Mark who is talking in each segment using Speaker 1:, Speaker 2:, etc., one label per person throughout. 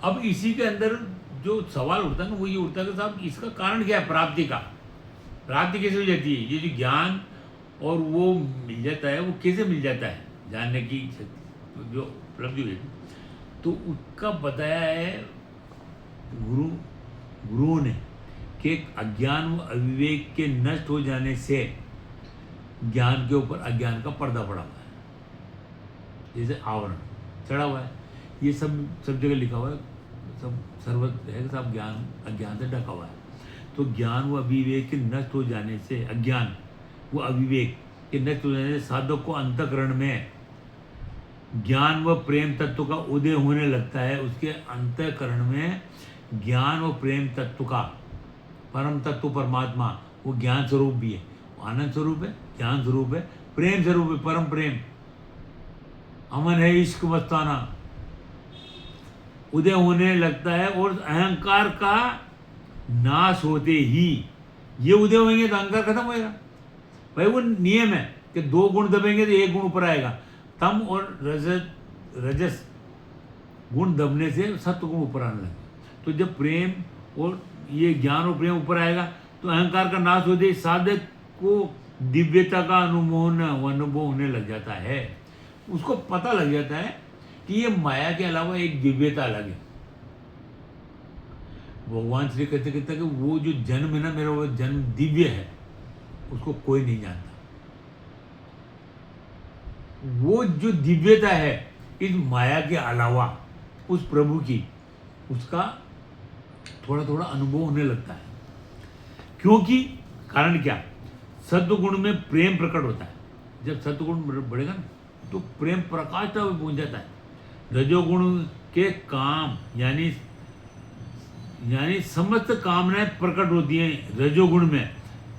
Speaker 1: अब इसी के अंदर जो सवाल उठता है ना वो ये उठता है कि साहब इसका कारण क्या है, प्राप्ति का। प्राप्ति कैसे हो जाती है, ये जो ज्ञान और वो मिल जाता है, वो कैसे मिल जाता है, जानने की शक्ति जो उपलब्धि हुई, तो उसका बताया है गुरुओं ने कि अज्ञान व अविवेक के नष्ट हो जाने से ज्ञान के ऊपर अज्ञान का पर्दा पड़ा हुआ है, जैसे आवरण चढ़ा हुआ है। ये सब जगह लिखा हुआ है, सब सर्वत्र है कि सब ज्ञान अज्ञान से ढका हुआ है। तो ज्ञान व अविवेक के नष्ट हो जाने से, अज्ञान व अविवेक के नष्ट हो जाने से साधक को अंतःकरण में ज्ञान व प्रेम तत्व का उदय होने लगता है। उसके अंतःकरण में ज्ञान व प्रेम तत्व का, परम तत्व परमात्मा, वो ज्ञान स्वरूप भी है, वो आनंद स्वरूप है, ज्ञान स्वरूप है, प्रेम स्वरूप है, परम प्रेम, अमन है, इश्क मस्ताना, उदय होने लगता है। और अहंकार का नाश होते ही ये उदय होंगे तो अहंकार खत्म होएगा। भाई वो नियम है कि 2 गुण दबेंगे तो 1 गुण ऊपर आएगा। तम और रजस गुण दबने से सत्व गुण ऊपर आने लगे। तो जब प्रेम और ये ज्ञान और प्रेम ऊपर आएगा तो अहंकार का नाश होते, साधक को दिव्यता का अनुभव होने लग जाता है। उसको पता लग जाता है कि ये माया के अलावा एक दिव्यता अलग है। भगवान श्री कहते कहते कि वो जो जन्म है ना मेरा, वो जन्म दिव्य है, उसको कोई नहीं जानता। वो जो दिव्यता है इस माया के अलावा उस प्रभु की, उसका थोड़ा थोड़ा अनुभव होने लगता है। क्योंकि कारण क्या, सत्वगुण में प्रेम प्रकट होता है। जब सत्वगुण बढ़ेगा ना तो प्रेम प्रकाशता में पहुंच जाता है। रजोगुण के काम यानी समस्त कामनाएं प्रकट होती हैं। रजोगुण में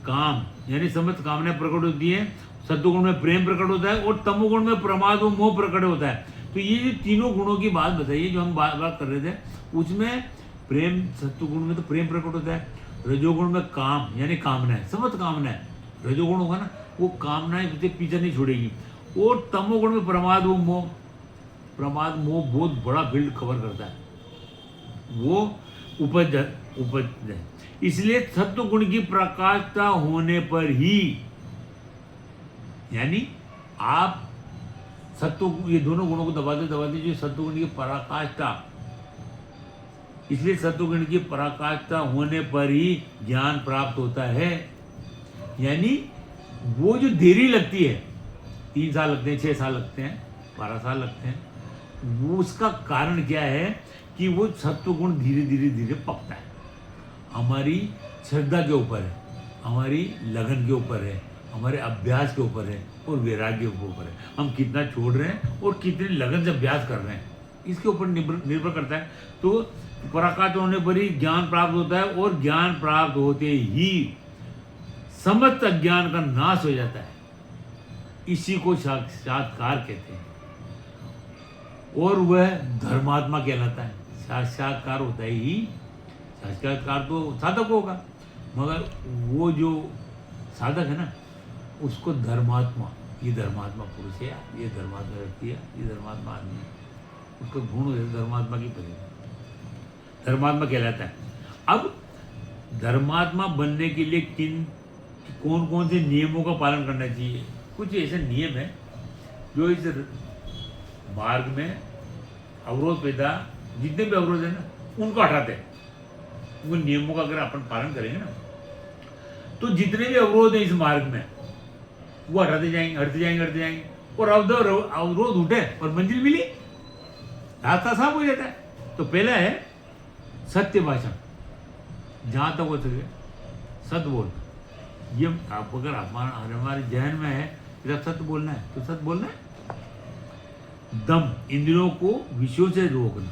Speaker 1: काम यानी समस्त कामनाएं प्रकट होती हैं। सत्वगुण में प्रेम प्रकट होता है और तमोगुण में प्रमाद और मोह प्रकट होता है। तो ये जो तीनों गुणों की बात बताइए जो हम बात कर रहे थे, उसमें प्रेम, सत्वगुण में तो प्रेम प्रकट होता है, रजोगुण में काम यानी कामनाएं, समस्त कामनाएं, रजोगुण होगा ना वो कामनाएं उससे पीछा नहीं छोड़ेगी। और तमोगुण में प्रमाद व मोह, प्रमाद मोह बहुत बड़ा फील्ड कवर करता है, वो उपज है। इसलिए सत्व गुण की प्रकाशता होने पर ही, यानी आप सत्व, ये दोनों गुणों को दबाते दबाते जो सत्व गुण की पराकाष्ठा, इसलिए सत्व गुण की पराकाष्ठा होने पर ही ज्ञान प्राप्त होता है। यानी वो जो देरी लगती है, 3 साल लगते हैं, 6 साल लगते हैं, 12 साल लगते हैं, वो उसका कारण क्या है कि वो सत्व गुण धीरे धीरे धीरे पकता है। हमारी श्रद्धा के ऊपर है, हमारी लगन के ऊपर है, हमारे अभ्यास के ऊपर है और वैराग्य के ऊपर है। हम कितना छोड़ रहे हैं और कितनी लगन से अभ्यास कर रहे हैं, इसके ऊपर निर्भर करता है। तो पराकाष्ठा होने पर ही ज्ञान प्राप्त होता है और ज्ञान प्राप्त होते ही समस्त अज्ञान का नाश हो जाता है। इसी को साक्षात्कार कहते हैं और वह धर्मात्मा कहलाता है। साक्षात्कार होता ही, साक्षात्कार तो साधक होगा, मगर वो जो साधक है ना उसको धर्मात्मा, ये धर्मात्मा पुरुष है, ये धर्मात्मा व्यक्ति है, ये धर्मात्मा आदमी है, उसका गुण है धर्मात्मा की परिभाषा, धर्मात्मा कहलाता है। अब धर्मात्मा बनने के लिए कौन कौन से नियमों का पालन करना चाहिए? कुछ ऐसे नियम है जो इस मार्ग में अवरोध पैदा, जितने भी अवरोध है ना उनको हटाते हैं। उन नियमों का अगर अपन पालन करेंगे ना तो जितने भी अवरोध है इस मार्ग में वो हटाते जाएंगे और अवरोध उठे और मंजिल मिली, रास्ता साफ हो जाता है। तो पहला है सत्य भाषण, जहां तक हो सके सत्य बोल। ये आप अगर हमारे जहन में है कि सत्य बोलना है तो सत्य बोलना है। दम, इंद्रियों को विषयों से रोकना,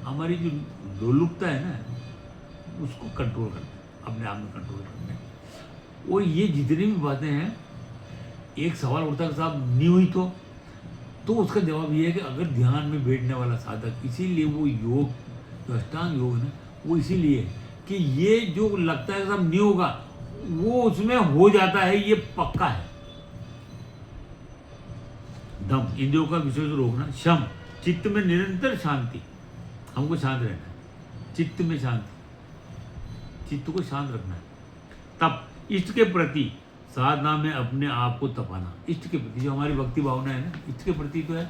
Speaker 1: हमारी जो लोलुपता है ना उसको कंट्रोल करना, अपने आप में कंट्रोल करना है। और ये जितनी भी बातें हैं, एक सवाल उठता है साहब नहीं हुई तो उसका जवाब ये है कि अगर ध्यान में बैठने वाला साधक, इसीलिए वो योग, जो अष्टांग योग है ना वो इसीलिए कि ये जो लगता है साहब नहीं होगा वो उसमें हो जाता है, ये पक्का है। दम, इंद्रियों का विषय से रोकना। शम, चित्त में निरंतर शांति, हमको शांत रहना है, चित्त में शांति, चित्त को शांत रखना है। तब इष्ट के प्रति साधना में अपने आप को तपाना, इष्ट के प्रति जो हमारी भक्ति भावना है ना, इष्ट के प्रति तो है,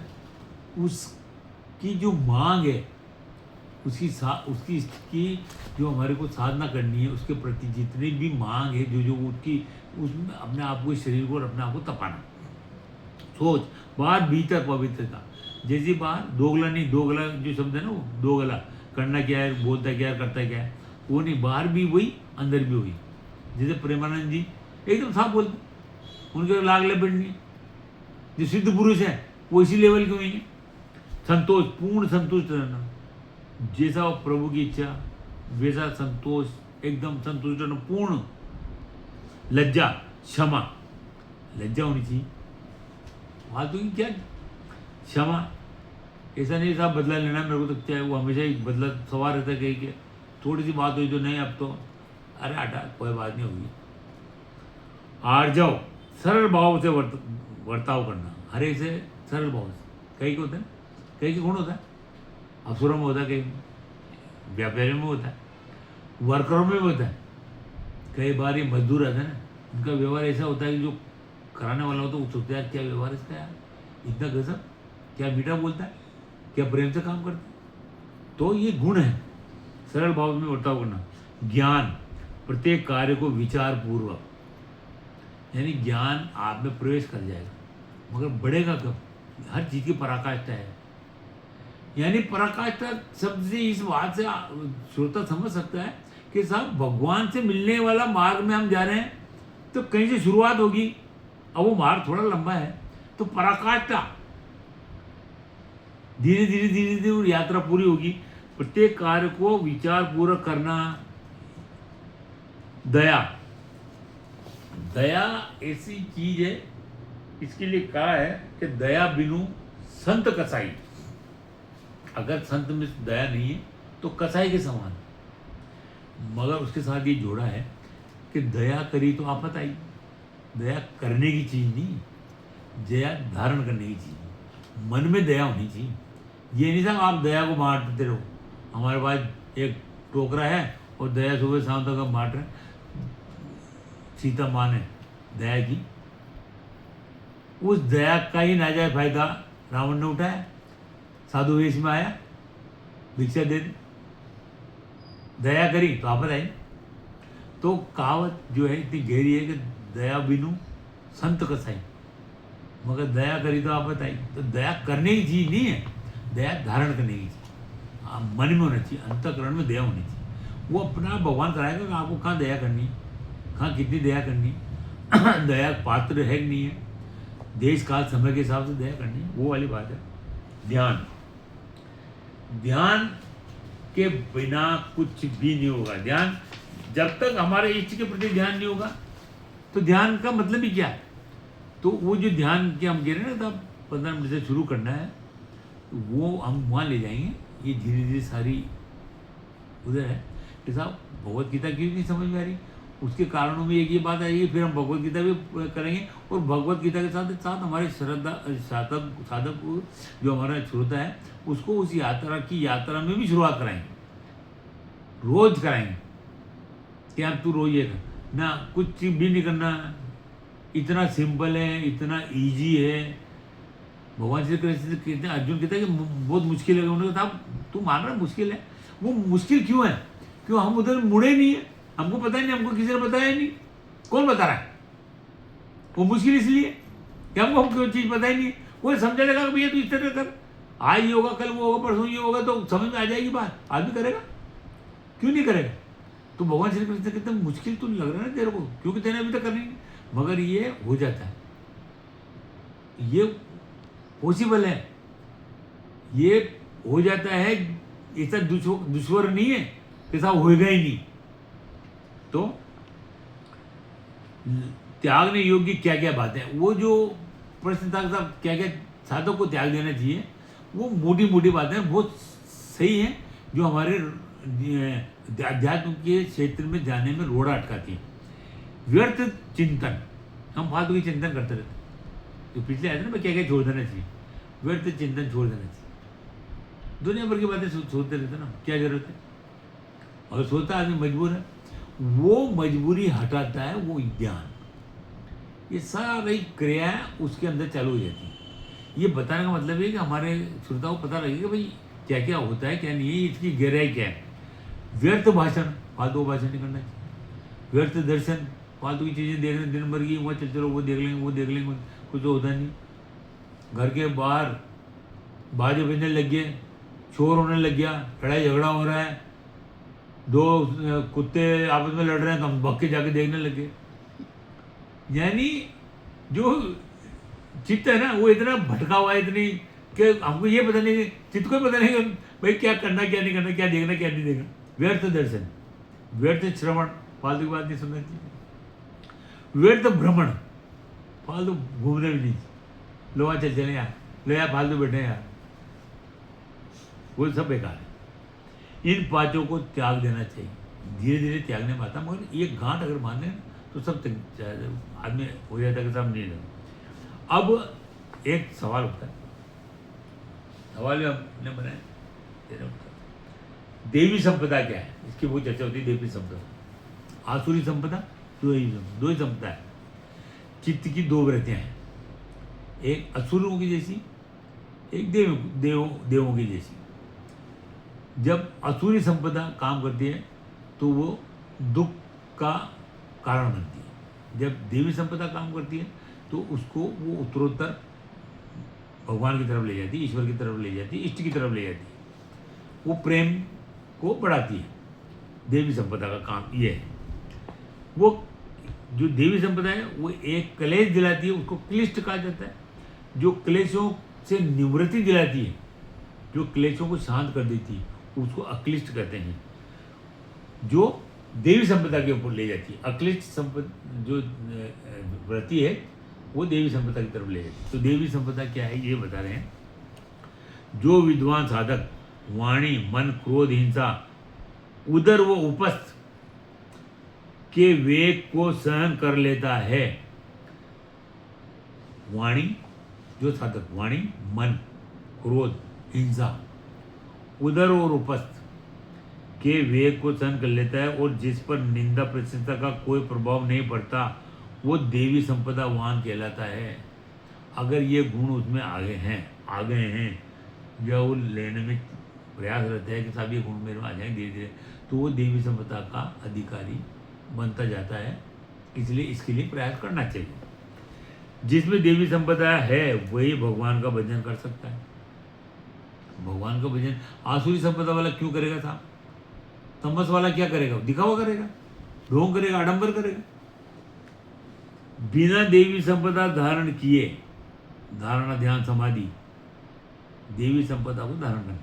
Speaker 1: उसकी जो मांग है, उसकी इष्ट की जो हमारे को साधना करनी है, उसके प्रति जितनी भी मांग है, जो उसकी, उसमें अपने आप को, शरीर को और अपने आप को तपाना। सोच, बाहर भीतर पवित्रता, जैसी बाहर दोगला नहीं, दोगला जो शब्द है ना, वो दोगला, करना क्या है, बोलता क्या है, करता क्या है, वो नहीं, बाहर भी वही, अंदर भी वही। जैसे प्रेमानंद जी एकदम साफ बोलते, उनके लाग लपेट नहीं। जो सिद्ध पुरुष है वो इसी लेवल के हुई है। संतोष, पूर्ण संतुष्ट रहना, जैसा प्रभु की इच्छा वैसा संतोष, एकदम संतुष्ट रहना, पूर्ण। लज्जा, क्षमा, लज्जा होनी चाहिए, फालतू की क्या, क्षमा, ऐसा नहीं साहब बदला लेना मेरे को, तो क्या है, वो हमेशा ही बदला सवार रहता है कहीं के, थोड़ी सी बात हुई तो नहीं, अब तो अरे हटा, कोई बात नहीं होगी। आर्जव, सरल भाव से वर्ताव करना, हर एक से सरल भाव से। कई के होता है, कई के गुण होता है, अफसरों में होता है, कई व्यापारियों में होता है, वर्करों में भी होता है। कई बार ये मजदूर रहते हैं ना, उनका व्यवहार ऐसा होता है कि जो कराने वाला होता है वो सोचता है क्या व्यवहार इसका यार, इतना गजब, क्या मीठा बोलता है, क्या प्रेम से काम करता है। तो ये गुण है, सरल भाव में वर्ताव करना। ज्ञान, प्रत्येक कार्य को विचार पूर्वक, यानी ज्ञान आप में प्रवेश कर जाएगा, मगर बढ़ेगा कब, हर चीज़ की पराकाष्ठा है। यानी पराकाष्ठा शब्द से इस बात से श्रोता समझ सकता है कि साहब भगवान से मिलने वाला मार्ग में हम जा रहे हैं, तो कहीं से शुरुआत होगी, अब वो मार्ग थोड़ा लंबा है, तो पराकाष्ठा धीरे धीरे धीरे धीरे यात्रा पूरी होगी। प्रत्येक कार्य को विचार पूर्वक करना। दया, दया ऐसी चीज है, इसके लिए कहा है कि दया बिनु संत कसाई। अगर संत में दया नहीं है तो कसाई के समान। मगर उसके साथ ये जोड़ा है कि दया करी तो आफत आई। दया करने की चीज नहीं, दया धारण करने की चीज। मन में दया होनी चाहिए। ये नहीं साहब आप दया को बांटते रहो, हमारे पास एक टोकरा है और दया सुबह शाम तक हम बांट रहे हैं। सीता माँ ने दया की, उस दया का ही नाजायज फायदा रावण ने उठाया, साधु वेश में आया, भिक्षा दे दी, दया करी तो आफत आई। तो कहावत जो है इतनी गहरी है कि दया बिनु संत कसाई, मगर दया करी तो आफत आई। तो दया करने की चीज नहीं है, दया धारण करने की चीज। मन में होना चाहिए, अंतःकरण में दया होनी चाहिए। वो अपना भगवान कराएगा कि आपको कहाँ दया करनी है, कहाँ कितनी दया करनी है, दया पात्र है कि नहीं है, देश काल समय के हिसाब से दया करनी है, वो वाली बात है। ध्यान, ध्यान के बिना कुछ भी नहीं होगा। ध्यान जब तक हमारे इष्ट के प्रति ध्यान नहीं होगा तो ध्यान का मतलब ही क्या है। तो वो जो ध्यान के हम कह रहे हैं ना, तब 15 मिनट से शुरू करना है, वो हम वहाँ ले जाएंगे। ये धीरे धीरे सारी उधर है कि साहब भगवत गीता क्यों नहीं समझ में आ रही, उसके कारणों में एक ये बात आएगी। फिर हम भगवत गीता भी करेंगे और भगवत गीता के साथ साथ हमारे श्रद्धा साधक जो हमारा श्रोता है उसको उस यात्रा में भी शुरुआत कराएंगे, रोज कराएंगे कि आप तू रोज ये कर ना, कुछ भी नहीं करना, इतना सिंपल है, इतना ईजी है। भगवान श्री कृष्ण कहते हैं, अर्जुन कहता है कि बहुत मुश्किल है। उन्होंने कहा तू मान रहा मुश्किल है, वो मुश्किल क्यों है, क्यों हम उधर मुड़े नहीं है, हमको पता ही नहीं, हमको किसी ने बताया नहीं। कौन बता रहा है? वो मुश्किल इसलिए कि हमको कोई चीज़ पता ही नहीं। कोई समझा लगा कि भैया तू इस तरह कर, आज ये होगा, कल वो होगा, परसों ये होगा, तो समझ में आ जाएगी बात। आदमी करेगा, क्यों नहीं करेगा? तो भगवान श्री कृष्ण कहते हैं मुश्किल तो लग रहा है तेरे को, क्योंकि तेने अभी तक करनी नहीं, मगर ये हो जाता है, ये पॉसिबल है, ये हो जाता है। ऐसा दुश्वर नहीं है, ऐसा होएगा ही नहीं। तो त्यागने योग्य क्या क्या बातें, वो जो प्रश्न था साहब क्या क्या साधक को त्याग देना चाहिए, वो मोटी मोटी बातें बहुत सही हैं, जो हमारे अध्यात्म के क्षेत्र में जाने में रोड़ा अटकाती है। व्यर्थ चिंतन, हम फालतू की चिंतन करते रहते हैं। तो पिछले आए थे ना, क्या क्या छोड़ देना चाहिए, व्यर्थ चिंतन छोड़ देना चाहिए। दुनिया भर की बातें सोचते रहते ना, क्या जरूरत है। और सोचता आदमी मजबूर है, वो मजबूरी हटाता है वो ज्ञान। ये सारी क्रियाएं उसके अंदर चालू हो जाती है। ये बताने का मतलब है कि हमारे श्रोताओं को पता लगेगा भाई क्या क्या होता है, क्या नहीं है, इसकी गहराई क्या है। व्यर्थ भाषण, फालतू भाषण नहीं करना चाहिए। व्यर्थ दर्शन, फालतू की चीज़ें देख रहे हैं दिन भर की, वहाँ चल चलो वो देख लेंगे, वो देख लेंगे, कुछ तो होता नहीं। घर के बाहर बाजे बजने लग गए, शोर होने लग गया, लड़ाई झगड़ा हो रहा है, दो कुत्ते आपस में लड़ रहे हैं, तो हम भग के जाके देखने लग गए। यानी जो चित्त है ना वो इतना भटका हुआ है, इतनी कि हमको ये पता नहीं, चित्त को पता नहीं कि भाई क्या करना क्या नहीं करना, क्या देखना क्या नहीं देखना। व्यर्थ दर्शन, व्यर्थ श्रवण, फालतू की बात नहीं सुनना चाहिए। व्यर्थ भ्रमण, फालतू घूमने भी नहीं, लो चल चले यार, लो यार फालतू बैठे यार, वो सब बेकार है। इन पांचों को त्याग देना चाहिए, धीरे धीरे त्यागने में आता। मगर ये गांठ अगर मान लें तो सब आदमी हो जाता है कि सब नहीं लगा। अब एक सवाल उठता है, सवाल हमने बनाया, देवी संपदा क्या है, इसकी बहुत चर्चा होती है। देवी संपदा, आसुरी संपदा, दो ही संपदा है। चित्त की दो वृत्तियां हैं, एक असुरों की जैसी, एक देवों की जैसी। जब असुरी संपदा काम करती है तो वो दुख का कारण बनती है। जब देवी संपदा काम करती है तो उसको वो उत्तरोत्तर भगवान की तरफ ले जाती है, ईश्वर की तरफ ले जाती है, इष्ट की तरफ ले जाती है, वो प्रेम को बढ़ाती है। देवी संपदा का काम ये है। वो जो देवी संपदा है वो एक क्लेश दिलाती है, उसको क्लिष्ट कहा जाता है। जो क्लेशों से निवृत्ति दिलाती है, जो क्लेशों को शांत कर देती है, उसको अक्लिष्ट कहते हैं। जो देवी संपदा के ऊपर ले जाती है, अक्लिष्ट संपदा जो व्रति है वो देवी संपदा की तरफ ले जाती है। तो देवी संपदा क्या है ये बता रहे हैं। जो विद्वान साधक वाणी, मन, क्रोध, हिंसा, उदर व उपस्थ के वेग को सहन कर लेता है। वाणी, जो साधक वाणी, मन, क्रोध, हिंसा, उदर और उपस्थ के वेग को सहन कर लेता है और जिस पर निंदा प्रशंसा का कोई प्रभाव नहीं पड़ता, वो देवी संपदा वाहन कहलाता है। अगर ये गुण उसमें आ गए हैं या वो लेने में प्रयास रहता है कि साहब ये गुण मेरे में आ जाएंगे धीरे धीरे, तो वो देवी संपदा का अधिकारी बनता जाता है। इसलिए इसके लिए प्रयास करना चाहिए। जिसमें देवी संपदा है वही भगवान का भजन कर सकता है। भगवान का भजन आसुरी संपदा वाला क्यों करेगा साहब? तमस वाला क्या करेगा? दिखावा करेगा, ढोंग करेगा, आडंबर करेगा। बिना देवी संपदा धारण किए, धारणा, ध्यान, समाधि, देवी संपदा को धारण करना,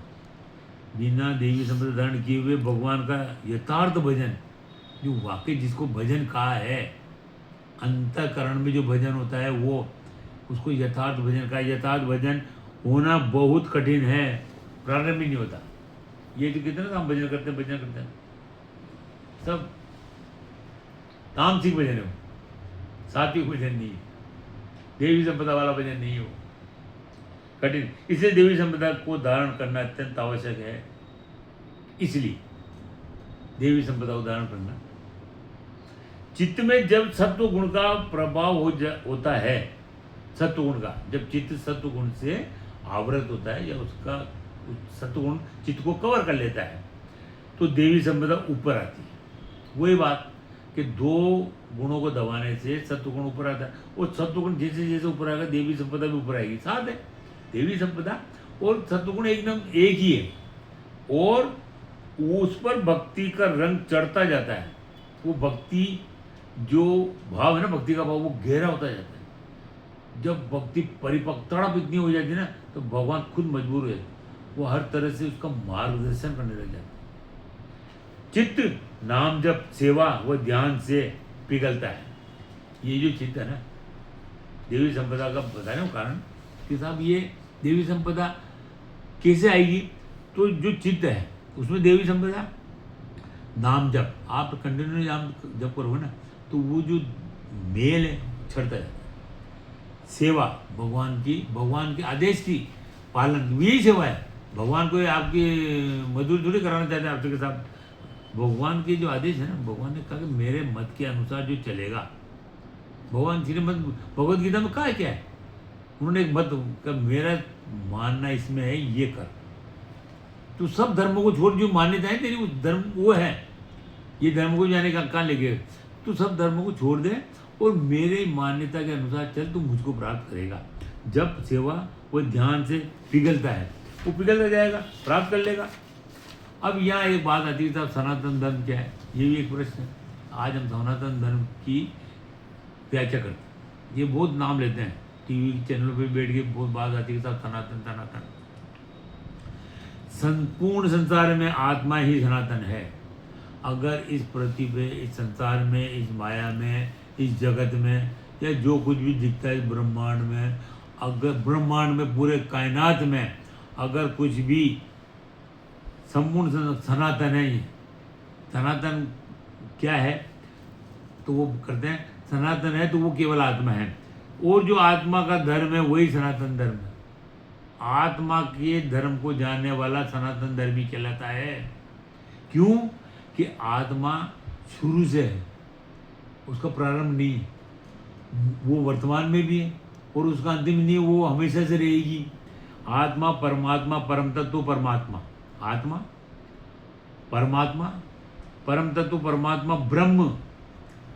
Speaker 1: बिना देवी संपदा धारण किए हुए भगवान का यथार्थ भजन, जो वाकई जिसको भजन कहा है, अंतःकरण में जो भजन होता है वो, उसको यथार्थ भजन कहा। यथार्थ भजन होना बहुत कठिन है, प्रारंभ ही नहीं होता। ये जो कितने काम भजन करते हैं सब तामसिक भजन है, सात्विक भजन नहीं है, देवी संपदा वाला भजन नहीं हो, कठिन। इसलिए देवी संपदा को धारण करना अत्यंत आवश्यक है। इसलिए देवी संपदा को धारण करना। चित्त में जब सत्व गुण का प्रभाव होता है, सत्व गुण का, जब चित्त सत्व गुण से आवृत होता है या उसका सत्व गुण चित्त को कवर कर लेता है, तो देवी संपदा ऊपर आती है। वही बात कि दो गुणों को दबाने से सत्व गुण ऊपर आता है, और सत्व गुण जैसे जैसे ऊपर आएगा देवी संपदा भी ऊपर आएगी। साथ है देवी संपदा और सत्व गुण एकदम एक ही है, और उस पर भक्ति का रंग चढ़ता जाता है। वो भक्ति जो भाव है ना, भक्ति का भाव वो गहरा होता जाता है। जब भक्ति परिपक्व तड़प इतनी हो जाती है ना, तो भगवान खुद मजबूर हो जाते, वो हर तरह से उसका मार्गदर्शन करने लग जाते। चित्त नाम जप, सेवा व ध्यान से पिघलता है। ये जो चित्त है ना, देवी संपदा का बताने का कारण कि साहब ये देवी संपदा कैसे आएगी? तो जो चित्त है उसमें देवी संपदा, नाम जप, आप कंटिन्यू नाम जप करोगे ना, तो वो जो मेल है छड़ता जाता है। सेवा, भगवान के आदेश की पालन, यही सेवा है। भगवान को आपकी मजदूरी थोड़ी कराना चाहते हैं आपसे के साथ। भगवान के जो आदेश है ना, भगवान ने कहा कि मेरे मत के अनुसार जो चलेगा, भगवान श्रीमद भगवद गीता में कहा है क्या है, उन्होंने एक मत का मेरा मानना इसमें है, ये कर। तो सब धर्मों को छोड़, जो मान्यता है तेरी, उस धर्म वो है, ये धर्म को जाने का कहाँ लेके, तो सब धर्मों को छोड़ दे और मेरे मान्यता के अनुसार चल, तू मुझको प्राप्त करेगा। जब सेवा वो ध्यान से पिघलता है, वो पिघलता जाएगा, प्राप्त कर लेगा। अब यहाँ एक बात आती है साहब, सनातन धर्म क्या है, ये भी एक प्रश्न है। आज हम सनातन धर्म की व्याख्या करते हैं, ये बहुत नाम लेते हैं, टीवी चैनलों पे बैठ के बहुत बात आती है साहब, सनातन सनातन। संपूर्ण संसार में आत्मा ही सनातन है। अगर इस पृथ्वी पे, इस संसार में, इस माया में, इस जगत में, या जो कुछ भी दिखता है इस ब्रह्मांड में, अगर ब्रह्मांड में, पूरे कायनात में अगर कुछ भी संपूर्ण सनातन है, सनातन क्या है, तो वो करते हैं सनातन है तो वो केवल आत्मा है, और जो आत्मा का धर्म है वही सनातन धर्म है। आत्मा के धर्म को जानने वाला सनातन धर्मी कहलाता है। क्यों? कि आत्मा शुरू से है, उसका प्रारंभ नहीं है, वो वर्तमान में भी है और उसका अंतिम नहीं है, वो हमेशा से रहेगी। आत्मा परमात्मा, परम तत्व परमात्मा, आत्मा परमात्मा, परम तत्व परमात्मा, ब्रह्म,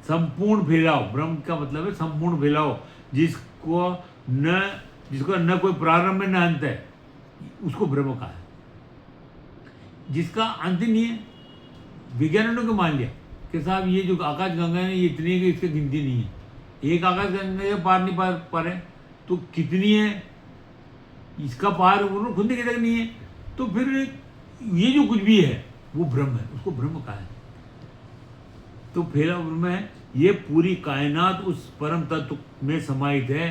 Speaker 1: संपूर्ण फैलाव। ब्रह्म का मतलब है संपूर्ण फैलाव, जिसको न कोई प्रारंभ है न अंत है, उसको ब्रह्म कहा है। जिसका अंत नहीं है, विज्ञानियों को मान लिया कि साहब ये जो आकाश गंगा है ये इतनी है कि इसकी गिनती नहीं है, एक आकाश गंगा के पार नहीं पा रहे, तो कितनी है इसका पार उन्होंने खुद नहीं कहता नहीं है, तो फिर ये जो कुछ भी है वो ब्रह्म है, उसको ब्रह्म कहा है। तो फैला ब्रह्म है, ये पूरी कायनात उस परम तत्व में समाहित है।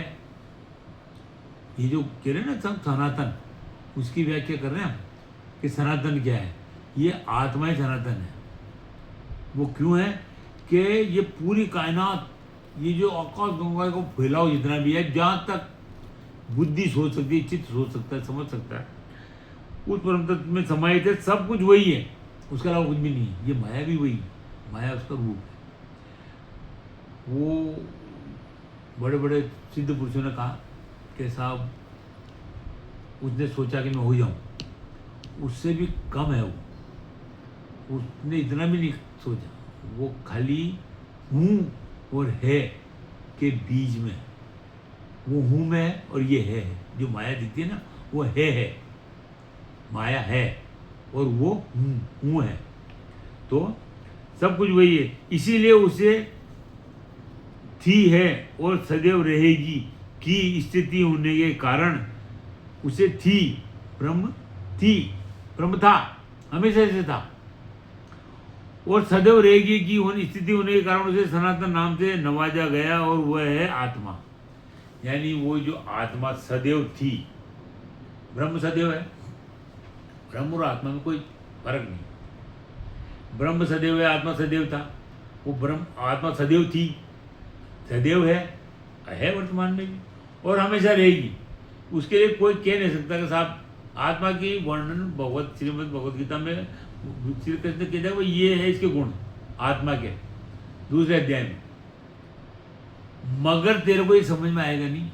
Speaker 1: ये जो कह रहे हैं ना सब सनातन, उसकी व्याख्या कर रहे हैं हम कि सनातन क्या है, ये आत्मा ही सनातन है। वो क्यों है कि ये पूरी कायनात, ये जो आकाश गंगा को फैलाव जितना भी है, जहाँ तक बुद्धि सोच सकती है, चित्त सोच सकता है, समझ सकता है, उस परम तत्व में समाहित है। सब कुछ वही है, उसके अलावा कुछ भी नहीं है। ये माया भी वही है, माया उसका रूप है। वो बड़े बड़े सिद्ध पुरुषों ने कहा कि साहब उसने सोचा कि मैं हो जाऊं, उससे भी कम है वो, उसने इतना भी नहीं सोचा, वो खाली हूँ और है के बीच में, वो हूँ मैं और ये है। जो माया दिखती है ना वो है, माया है और वो हूँ है, तो सब कुछ वही है। इसीलिए उसे थी है और सदैव रहेगी की स्थिति होने के कारण उसे थी, ब्रह्म थी, ब्रह्म था, हमेशा से था, और सदैव रहेगी की स्थिति होने के कारण उसे सनातन नाम से नवाजा गया, और वह है आत्मा। यानी वो जो आत्मा सदैव थी, ब्रह्म सदैव है, ब्रह्म और आत्मा में कोई फर्क नहीं। ब्रह्म सदैव है, आत्मा सदैव था, वो ब्रह्म आत्मा सदैव थी, सदैव है वर्तमान में भी, और हमेशा रहेगी। उसके लिए कोई कह नहीं सकता कि साहब आत्मा की वर्णन श्रीमद् भगवद गीता में श्री कृष्ण कहते हैं ये है इसके गुण आत्मा के, दूसरे अध्याय में। मगर तेरे को ये समझ में आएगा नहीं।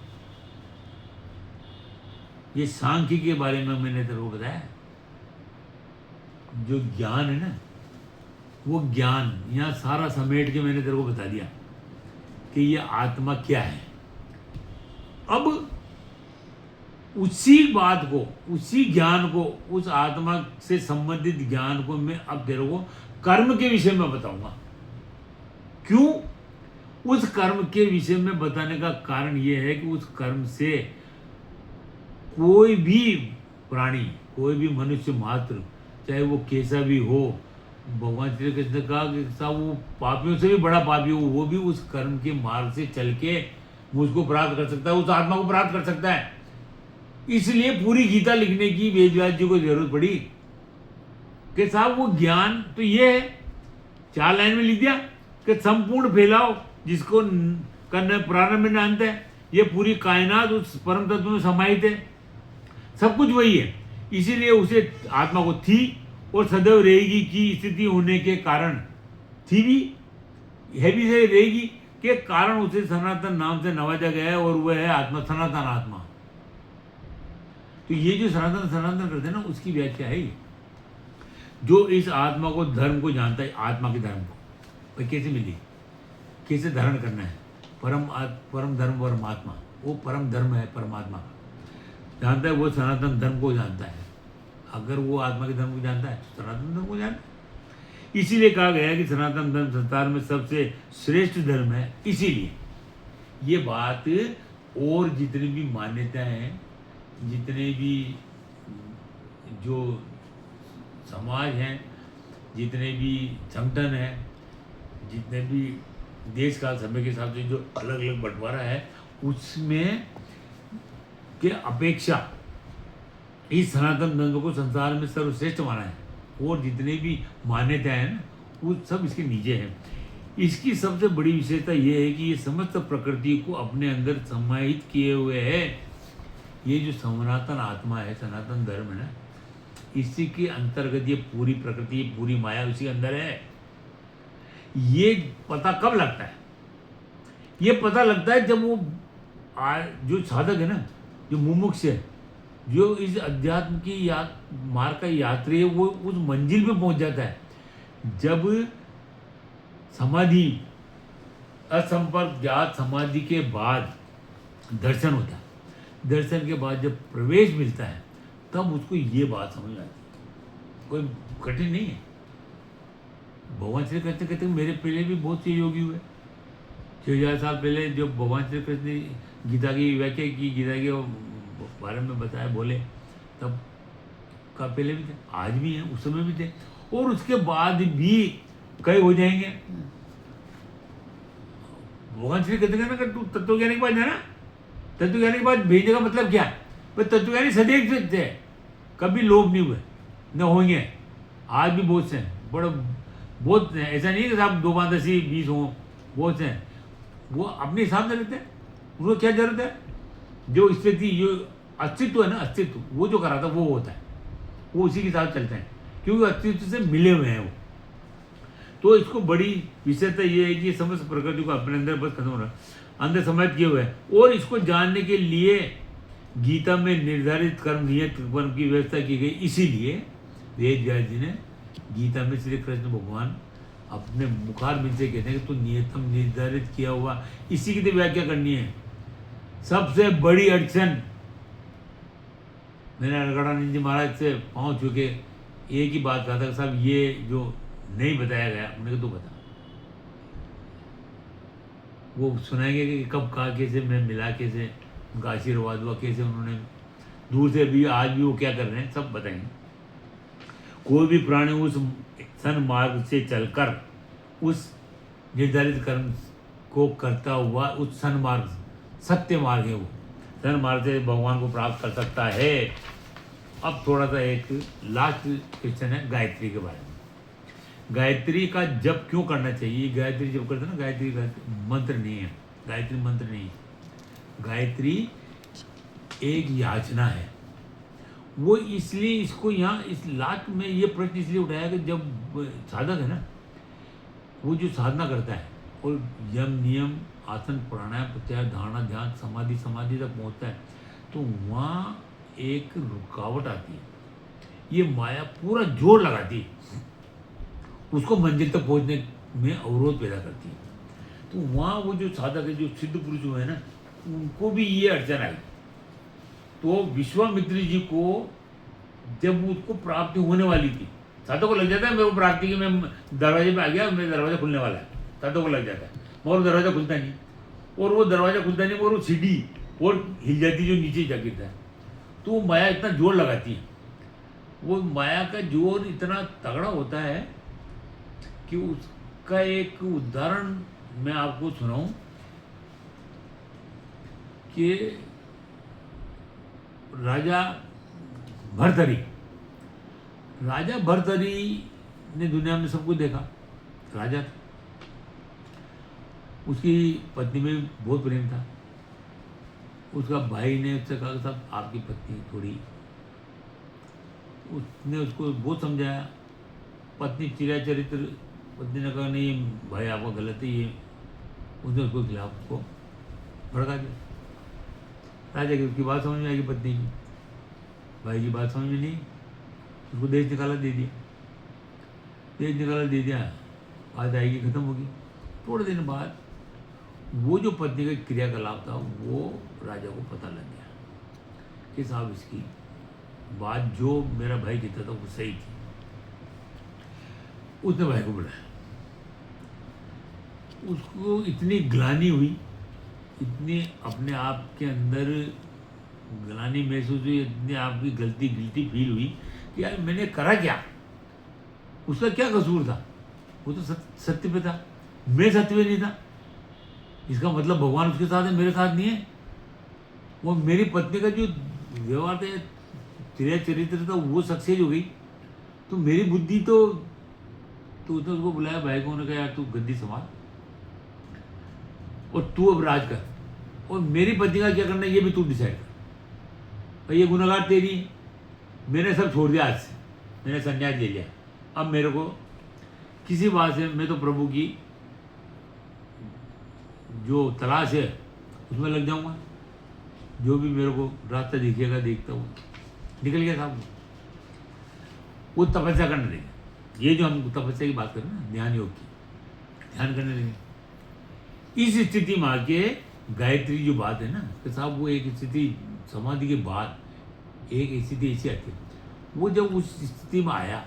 Speaker 1: ये सांख्य के बारे में मैंने तेरे को बताया, जो ज्ञान है ना, वो ज्ञान यहाँ सारा समेट के मैंने तेरे को बता दिया कि ये आत्मा क्या है। अब उसी बात को, उसी ज्ञान को, उस आत्मा से संबंधित ज्ञान को मैं अब तेरे को कर्म के विषय में बताऊंगा। क्यों? उस कर्म के विषय में बताने का कारण यह है कि उस कर्म से कोई भी प्राणी, कोई भी मनुष्य मात्र, चाहे वो कैसा भी हो, भगवान श्री कृष्ण ने कहा कि साहब वो पापियों से भी बड़ा पापी हो, वो भी उस कर्म के मार्ग से चल के मुझको प्राप्त कर सकता है, उस आत्मा को प्राप्त कर सकता है। इसलिए पूरी गीता लिखने की वेद व्यास जी को जरूरत पड़ी कि साहब वो ज्ञान तो ये है, 4 लाइन में लिख दिया कि संपूर्ण फैलाव जिसको का न प्रारंभ न अंत है, ये पूरी कायनात उस परम तत्व में समाहित है, सब कुछ वही है। इसीलिए उसे आत्मा को थी और सदैव रहेगी की स्थिति होने के कारण, थी भी है भी से रहेगी के कारण उसे सनातन नाम से नवाजा गया है और वह है आत्मा, सनातन आत्मा। तो ये जो सनातन सनातन करते हैं ना, उसकी व्याख्या है ये। जो इस आत्मा को, धर्म को जानता है, आत्मा के धर्म को भाई कैसे मिली, कैसे धारण करना है, परम धर्म परमात्मा, वो परम धर्म है परमात्मा का जानता है, वो सनातन धर्म को जानता है। अगर वो आत्मा के धर्म को जानता है तो सनातन धर्म को जानता है। इसीलिए कहा गया है कि सनातन धर्म संसार में सबसे श्रेष्ठ धर्म है। इसीलिए ये बात, और जितनी भी मान्यताएं हैं, जितने भी जो समाज हैं, जितने भी संगठन हैं, जितने भी देश काल समय के हिसाब से जो अलग अलग बंटवारा है, उसमें के अपेक्षा इस सनातन धर्म को संसार में सर्वश्रेष्ठ माना है। और जितने भी मान्यताएं हैं ना, वो सब इसके नीचे हैं। इसकी सबसे बड़ी विशेषता ये है कि ये समस्त प्रकृति को अपने अंदर समाहित किए हुए है। ये जो सनातन आत्मा है, सनातन धर्म है ना, इसी के अंतर्गत ये पूरी प्रकृति, पूरी माया उसी के अंदर है। ये पता कब लगता है? ये पता लगता है जब वो जो साधक है ना, जो मुमुक्ष है, जो इस अध्यात्म की मार्ग का यात्री है, वो उस मंजिल पे पहुंच जाता है जब समाधि, असंपर्क ज्ञात समाधि के बाद दर्शन होता है। दर्शन के बाद जब प्रवेश मिलता है, तब उसको ये बात समझ आती है। कोई कठिन नहीं है। भगवान श्री कृष्ण कहते मेरे पहले भी बहुत से योगी हुए। 6000 साल पहले जब भगवान श्री कृष्ण ने गीता की व्याख्या की, गीता के बारे में बताया, बोले, तब का पहले भी थे, आज भी हैं, उस समय भी थे, और उसके बाद भी कई हो जाएंगे। भगवान श्री कहते हैं ना कि तू तत्वज्ञानी के पास जाना। तत्वज्ञानी के पास भेजने का मतलब क्या? भाई तत्वज्ञानी सदैव थे, कभी लोभ नहीं हुए, न होंगे। आज भी बहुत से हैं, बड़े बहुत हैं। ऐसा नहीं कि साहब 2 5 10 20 हों, बहुत से हैं। वो अपने हिसाब से रहते हैं, उनको क्या जरूरत है? जो स्थिति, जो अस्तित्व है ना, अस्तित्व वो जो कराता है वो होता है, वो उसी के साथ चलते हैं, क्योंकि अस्तित्व से मिले हुए हैं वो। तो इसको बड़ी विशेषता ये है कि समस्त प्रकृति को अपने अंदर बस खत्म हो रहा है, अंदर समाहित किए हुए है। और इसको जानने के लिए गीता में निर्धारित कर्म, नियत कर्म की व्यवस्था की गई। इसीलिए वेद व्यास जी ने गीता में श्री कृष्ण भगवान अपने मुखार बिंद से कहते हैं कि तू नियतम, निर्धारित किया हुआ, इसी की तो व्याख्या करनी है। सबसे बड़ी अड़चन, मैंने गणानंद जी महाराज से पहुंच चुके, एक ही बात कहा था कि साहब ये जो नहीं बताया गया, उन्होंने कहा तो बता। वो सुनाएंगे कि कब कहा, कैसे मैं मिला, कैसे उनका आशीर्वाद हुआ, कैसे उन्होंने दूर से भी, आज भी वो क्या कर रहे हैं, सब बताएंगे। कोई भी प्राणी उस सन्मार्ग से चलकर उस निर्धारित कर्म को करता हुआ, उस सन्मार्ग, सत्य मार्ग है वो, सन्मार्ग से भगवान को प्राप्त कर सकता है। अब थोड़ा सा एक लास्ट क्वेश्चन है गायत्री के बारे में। गायत्री का जप क्यों करना चाहिए? गायत्री जब करते हैं ना, गायत्री मंत्र नहीं है, गायत्री मंत्र नहीं है, गायत्री एक याचना है। वो इसलिए इसको यहाँ इस लास्ट में ये प्रश्न इसलिए उठाया कि जब साधक है ना, वो जो साधना करता है और यम नियम, आसन, प्राणायाम, प्रत्याहार, धारणा, ध्यान, समाधि तक पहुँचता है, तो वहाँ एक रुकावट आती है। ये माया पूरा जोर लगाती है, उसको मंजिल तक पहुँचने में अवरोध पैदा करती है। तो वहाँ वो जो साधक है, जो सिद्ध पुरुष हुए हैं ना, उनको भी ये अड़चन आई। तो विश्वामित्र जी को जब उसको प्राप्ति होने वाली थी, साधक को लग जाता है मेरे को प्राप्ति की, मैं दरवाजे पे आ गया, मेरा दरवाजा खुलने वाला है, साधक को लग जाता है, मगर दरवाजा खुलता नहीं। और वो दरवाजा खुलता नहीं, और वो सीढ़ी और हिल जाती जो नीचे जा गिरता है। तो वो माया इतना जोर लगाती है, वो माया का जोर इतना तगड़ा होता है कि उसका एक उदाहरण मैं आपको सुनाऊं कि राजा भर्तरी ने दुनिया में सब कुछ देखा, राजा था, उसकी पत्नी में बहुत प्रेम था। उसका भाई ने उससे कहा साहब आपकी पत्नी थोड़ी उसने उसको बहुत समझाया। पत्नी चिड़ा चरित्र, पत्नी ने कहा नहीं भाई आपका गलत है ये, उसने उसको खिलाफ उसको भड़का दिया। राजा की उसकी बात समझ में आएगी पत्नी की, भाई की बात समझ में नहीं, उसको देश निकाला दे दिया, देश निकाला दे दिया। आज आएगी खत्म होगी। थोड़े दिन बाद वो जो पत्नी का क्रियाकलाप था वो राजा को पता लग गया कि साहब इसकी बात जो मेरा भाई कहता था वो सही थी। उसने भाई को बुलाया, उसको इतनी ग्लानि हुई, इतनी अपने आप के अंदर ग्लानि महसूस हुई, इतनी आपकी गलती गिल्टी फील हुई कि यार मैंने करा क्या, उसका क्या कसूर था, वो तो सत्य पे था, मैं सत्य पे नहीं था। इसका मतलब भगवान उसके साथ है, मेरे साथ नहीं है। वो मेरी पत्नी का जो व्यवहार था, तेरा चरित्र था, वो सक्सेस हो गई, तो मेरी बुद्धि तो उसने उसको बुलाया भाई को, उन्होंने कहा यार तू गद्दी संभाल और तू अब राज कर, और मेरी पत्नी का क्या करना है ये भी तू डिसाइड कर। भाई ये गुनाहगार तेरी है, मैंने सब छोड़ दिया, आज से मैंने संन्यास ले लिया। अब मेरे को किसी बात से, मैं तो प्रभु की जो तलाश है उसमें लग जाऊंगा, जो भी मेरे को रास्ता दिखेगा देखता हूँ। निकल गया साहब, वो तपस्या करने लगे। ये जो हम तपस्या की बात कर रहे हैं ना, ध्यान योग की, ध्यान करने लगे। इस स्थिति में आके गायत्री जो बात है ना कि साहब, वो एक स्थिति समाधि के बाद एक स्थिति ऐसी आती है, वो जब उस स्थिति में आया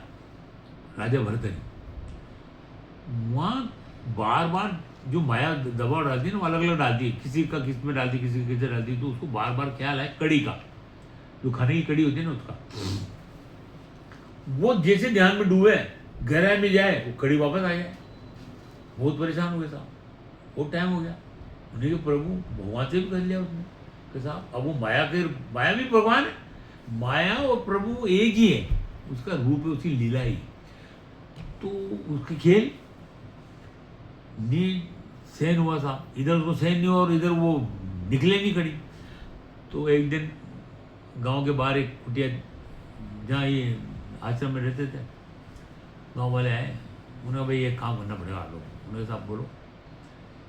Speaker 1: राजा भरतरी, वहाँ बार बार जो माया दबाव डालती है ना, वो अलग अलग डालती है, किसी का किस में डालती, किसी का किधर डालती, तो उसको बार बार ख्याल है कड़ी का, जो खाने की कड़ी होती है ना उसका। वो जैसे ध्यान में डूबे, गहराई में जाए, वो कड़ी वापस आ जाए। बहुत परेशान हो गए साहब, बहुत टाइम हो गया। उन्हें कि प्रभु भगवान से भी कर लिया उसने कि साहब, अब वो माया भी भगवान है, माया और प्रभु एक ही है, उसका रूप है, उसकी लीला ही। तो उसके खेल नहीं सहन हुआ साहब, इधर उसको सहन नहीं हुआ और इधर वो निकले नहीं कड़ी। तो एक दिन गांव के बाहर एक कुटिया, जहाँ ये आश्रम में रहते थे, गांव वाले आए, उन्हें भाई एक काम करना पड़ेगा आप लोग। उन्हें साहब बोलो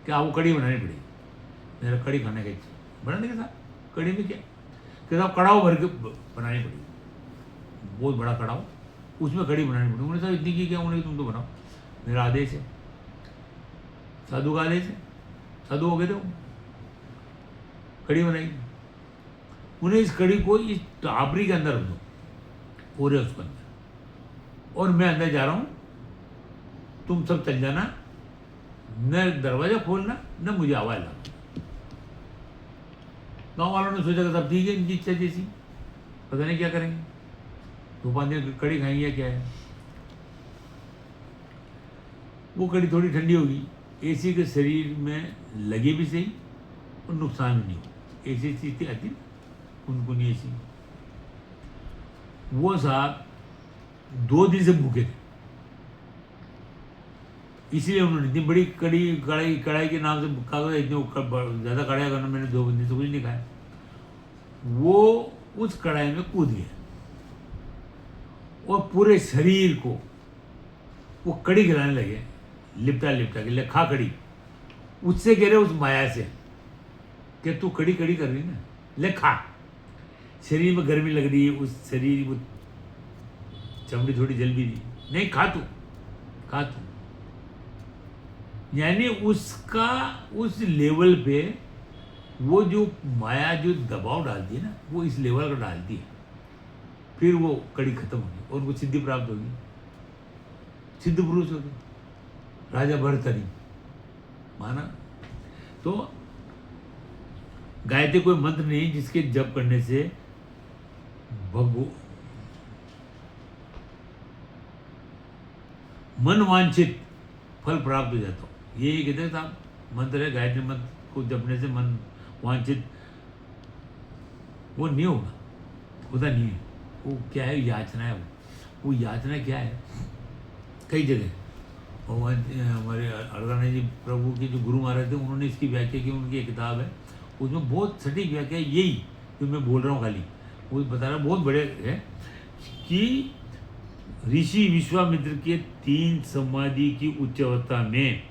Speaker 1: कि आपको कड़ी बनानी पड़ेगी, मेरा कड़ी खाने का इच्छा। बना देंगे साहब, कड़ी में क्या कि साहब कड़ाव भर के बनानी पड़ेगी, बहुत बड़ा कड़ाव, उसमें कड़ी बनानी पड़ेगी। उन्हें साहब इतनी की क्या, उन्हें तुम तो बनाओ, मेरा आदेश है, साधु का आदेश है, साधु हो गए थे वो, कड़ी बनाई। उन्हें इस कड़ी को इस टाबरी के अंदर रख दो, पूरे उसके अंदर, और मैं अंदर जा रहा हूँ, तुम सब चल जाना, न दरवाजा खोलना न मुझे आवाज लाना। गाँव वालों ने सोचा कि सब ठीक है, इनकी इच्छा जैसी, पता नहीं क्या करेंगे, 2-5 दिन कड़ी खाएंगे या क्या है। वो कड़ी थोड़ी ठंडी होगी, एसी के शरीर में लगे भी सही और नुकसान भी नहीं हो। ऐसी स्थिति आती उनको नहीं ऐसी। वो साहब 2 दिन से भूखे थे, इसलिए उन्होंने इतनी बड़ी कढ़ाई के नाम से कागज, इतने ज़्यादा कढ़ाई करना, मैंने 2 दिन से कुछ नहीं खाया। वो उस कढ़ाई में कूद गया और पूरे शरीर को वो कड़ी खिलाने लगे, लिपटा लिपटा के, ले खा कड़ी। उससे कह रहे उस माया से कि तू कड़ी कड़ी कर रही ना, ले खा। शरीर में गर्मी लग रही है, उस शरीर वो चमड़ी थोड़ी जल भी रही, नहीं खा तू, खा तू। यानी उसका उस लेवल पे वो जो माया जो दबाव डालती है ना, वो इस लेवल का डालती है, फिर वो कड़ी खत्म होगी और उनको सिद्धि प्राप्त होगी, सिद्ध पुरुष होगी, राजा भरतरी माना। तो गायत्री कोई मंत्र नहीं जिसके जप करने से मन वांछित फल प्राप्त हो जाता हो। ये कहते हैं साहब, मंत्र है, गायत्री मंत्र को जपने से मन वांछित वो नहीं होगा, होता नहीं है। वो क्या है, याचना है। वो याचना क्या है, कई जगह भगवान हमारे अड़गाना जी प्रभु के जो गुरु महाराज थे, उन्होंने इसकी व्याख्या की, उनकी एक किताब है, उसमें बहुत सटीक व्याख्या है, यही जो मैं बोल रहा हूँ, खाली वो बता रहा, बहुत बड़े है कि ऋषि विश्वामित्र के 3 समाधि की उच्च अवस्था में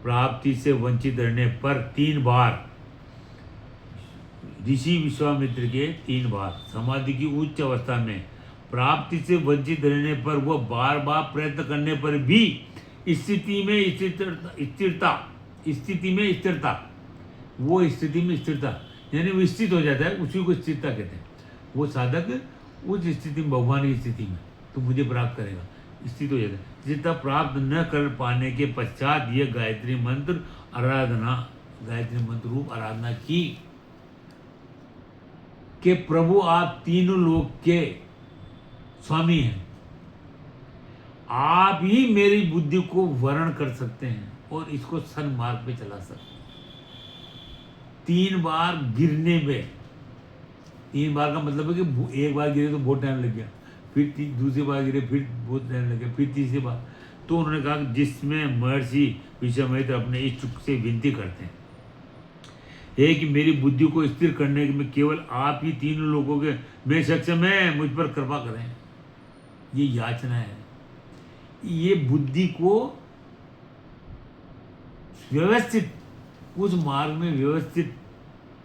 Speaker 1: प्राप्ति से वंचित रहने पर 3 बार, ऋषि विश्वामित्र के 3 बार समाधि की उच्च अवस्था में प्राप्ति से वंचित रहने पर वह बार बार प्रयत्न करने पर भी स्थिति में स्थिरता वो स्थिति में स्थिरता यानी वो स्थित हो जाता है, उसी को स्थिरता कहते हैं। वो साधक उस स्थिति में, भगवान की स्थिति में तो मुझे प्राप्त करेगा, स्थित हो जाता है। स्थिरता प्राप्त न कर पाने के पश्चात यह गायत्री मंत्र रूप आराधना की कि प्रभु आप तीनों लोक के स्वामी हैं, आप ही मेरी बुद्धि को वर्ण कर सकते हैं और इसको सन्मार्ग पे चला सकते हैं। 3 बार गिरने में, 3 बार का मतलब है कि एक बार गिरे तो बहुत टाइम लग गया, फिर दूसरी बार गिरे फिर बहुत टाइम लग गया, फिर तीसरी बार। तो उन्होंने कहा जिसमें महर्षि विश्वामित्र अपने इष्ट से विनती करते हैं कि मेरी बुद्धि को स्थिर करने में केवल आप ही तीनों लोगों के में सक्षम है, मुझ पर कृपा करें। ये याचना है, ये बुद्धि को व्यवस्थित उस मार्ग में व्यवस्थित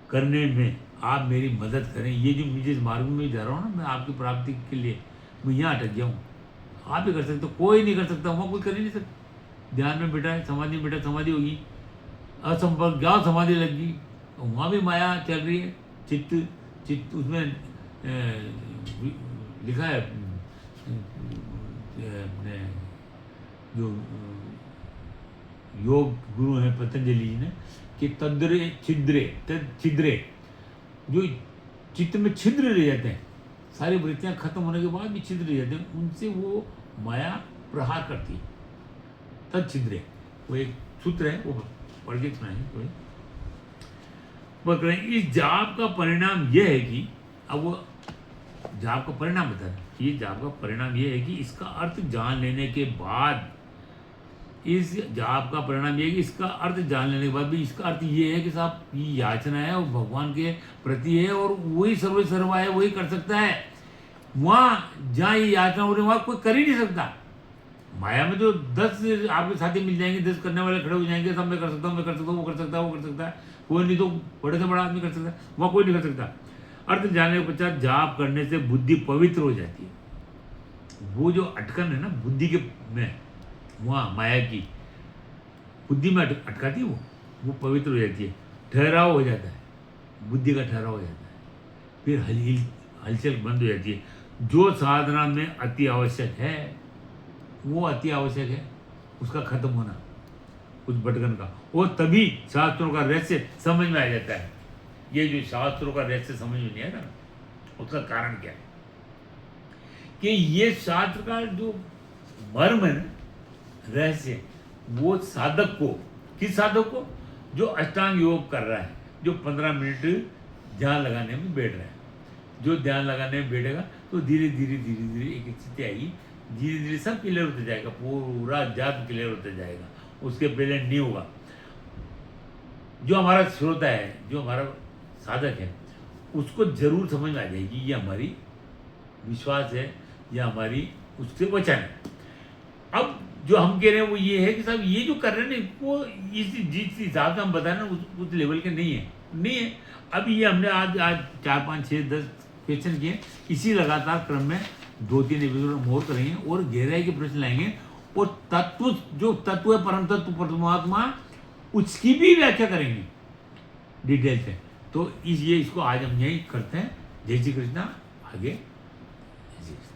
Speaker 1: करने में आप मेरी मदद करें। ये जो मुझे इस मार्ग में जा रहा हूँ ना, मैं आपकी प्राप्ति के लिए मैं यहाँ अटक गया हूँ, आप ही कर सकते हो, कोई नहीं कर सकता, वहाँ कोई कर ही नहीं सकता। ध्यान में बैठा है, समाधि में बैठा, समाधि होगी, असंपर्क जाओ समाधि लग गई, वहाँ भी माया चल रही है, चित्त उसमें लिखा है अपने जो योग गुरु हैं पतंजलि जी ने कि छिद्रे जो चित्त में छिद्र रह जाते हैं, सारी वृत्तियां खत्म होने के बाद भी छिद्र रह जाते हैं, उनसे वो माया प्रहार करती है। तच्छिद्रे वो एक सूत्र है, वो पढ़ के सुनाएंगे। इस जाप का परिणाम यह है कि अब वो जाप का परिणाम बता रहे, ये जाप का परिणाम यह है कि इसका अर्थ जान लेने के बाद, इस जाप का परिणाम ये है कि इसका अर्थ जान लेने के बाद भी इसका अर्थ ये है कि साहब ये याचना है और भगवान के प्रति है और वही सर्वा है, वही कर सकता है। वहाँ जहाँ ये याचना हो रही है वहाँ कोई कर ही नहीं सकता। माया में तो 10 आपके साथी मिल जाएंगे, 10 करने वाले खड़े हो जाएंगे, सब मैं कर सकता हूँ, मैं कर सकता हूँ, वो कर सकता है, वो कर सकता है, कोई नहीं तो बड़े से बड़ा आदमी कर सकता है, वहाँ कोई नहीं कर सकता। अर्थ जानने के पश्चात जाप करने से बुद्धि पवित्र हो जाती है। वो जो अटकन है ना बुद्धि के में, वहाँ माया की बुद्धि में अटकाती है, वो पवित्र हो जाती है, ठहराव हो जाता है, बुद्धि का ठहराव हो जाता है, फिर हलचल बंद हो जाती है। जो साधना में अति आवश्यक है वो अति आवश्यक है, उसका खत्म होना, उस भटकन का, वो तभी शास्त्रों का रहस्य समझ में आ जाता है। ये जो शास्त्रों का रहस्य समझ में नहीं आता ना, उसका कारण क्या है कि ये शास्त्र का जो मर्म है ना, रहस्य, वो साधक को, किस साधक को, जो अष्टांग योग कर रहा है, जो 15 मिनट ध्यान लगाने में बैठ रहा है, जो ध्यान लगाने में बैठेगा तो धीरे धीरे एक स्थिति आएगी, धीरे धीरे सब क्लियर होते जाएगा, पूरा जात क्लियर होते जाएगा, उसके पहले नहीं होगा। जो हमारा श्रोता है, जो हमारा साधक है, उसको जरूर समझ में आ जाएगी ये हमारी विश्वास है या हमारी उससे वचन है। अब जो हम कह रहे हैं वो ये है कि साहब ये जो कर रहे हैं ना, वो जिस हिसाब से हम बताए ना उस लेवल के नहीं है। अब ये हमने आज 4, 5, 6, 10 क्वेश्चन किए, इसी लगातार क्रम में 2-3 एपिसोड और करेंगे और गहराई के प्रश्न लाएंगे और जो तत्व है, परम तत्व परमात्मा, उसकी भी व्याख्या करेंगे डिटेल से। तो इसको आज हम यही करते हैं। जय श्री कृष्णा। आगे जय श्री कृष्ण।